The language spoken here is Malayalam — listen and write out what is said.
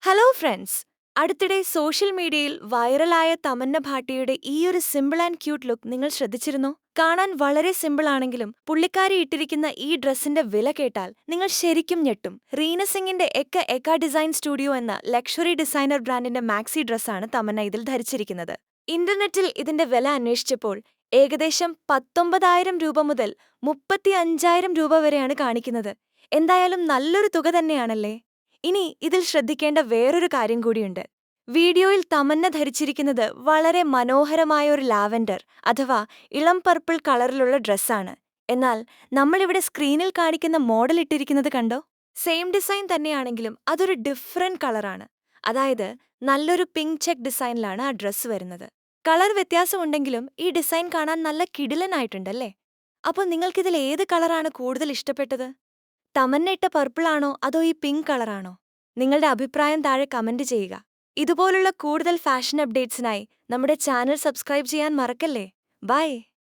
Hello friends! അടുത്തിടെ സോഷ്യൽ മീഡിയയിൽ വൈറലായ തമന്ന ഭാട്ടിയുടെ ഈയൊരു സിമ്പിൾ ആൻഡ് ക്യൂട്ട് ലുക്ക് നിങ്ങൾ ശ്രദ്ധിച്ചിരുന്നോ? കാണാൻ വളരെ സിമ്പിൾ ആണെങ്കിലും പുള്ളിക്കാരി ഇട്ടിരിക്കുന്ന ഈ ഡ്രസ്സിന്റെ വില കേട്ടാൽ നിങ്ങൾ ശരിക്കും ഞെട്ടും. റീന സിംഗിന്റെ എക്ക ഡിസൈൻ സ്റ്റുഡിയോ എന്ന ലക്ഷറി ഡിസൈനർ ബ്രാൻഡിന്റെ മാക്സി ഡ്രസ്സാണ് തമന്ന ഇതിൽ ധരിച്ചിരിക്കുന്നത്. ഇന്റർനെറ്റിൽ ഇതിന്റെ വില അന്വേഷിച്ചപ്പോൾ ഏകദേശം 19,000 രൂപ മുതൽ 35,000 രൂപ വരെയാണ് കാണിക്കുന്നത്. എന്തായാലും നല്ലൊരു തുക തന്നെയാണല്ലേ? ഇനി ഇതിൽ ശ്രദ്ധിക്കേണ്ട വേറൊരു കാര്യം കൂടിയുണ്ട്. വീഡിയോയിൽ തമന്ന ധരിച്ചിരിക്കുന്നത് വളരെ മനോഹരമായ ഒരു ലാവൻഡർ അഥവാ ഇളം പർപ്പിൾ കളറിലുള്ള ഡ്രസ്സാണ്. എന്നാൽ നമ്മളിവിടെ സ്ക്രീനിൽ കാണിക്കുന്ന മോഡൽ ഇട്ടിരിക്കുന്നത് കണ്ടോ? സെയിം ഡിസൈൻ തന്നെയാണെങ്കിലും അതൊരു ഡിഫറെന്റ് കളറാണ്. അതായത് നല്ലൊരു പിങ്ക് ചെക്ക് ഡിസൈനിലാണ് ആ ഡ്രസ്സ് വരുന്നത്. കളർ വ്യത്യാസമുണ്ടെങ്കിലും ഈ ഡിസൈൻ കാണാൻ നല്ല കിടിലനായിട്ടുണ്ടല്ലേ? അപ്പോൾ നിങ്ങൾക്കിതിൽ ഏത് കളറാണ് കൂടുതൽ ഇഷ്ടപ്പെട്ടത്? തമന്ന ഇട്ട പർപ്പിൾ ആണോ അതോ ഈ പിങ്ക് കളറാണോ? നിങ്ങളുടെ അഭിപ്രായം താഴെ കമന്റ് ചെയ്യുക. ഇതുപോലുള്ള കൂടുതൽ ഫാഷൻ അപ്ഡേറ്റ്സിനായി നമ്മുടെ ചാനൽ സബ്സ്ക്രൈബ് ചെയ്യാൻ മറക്കല്ലേ. ബൈ.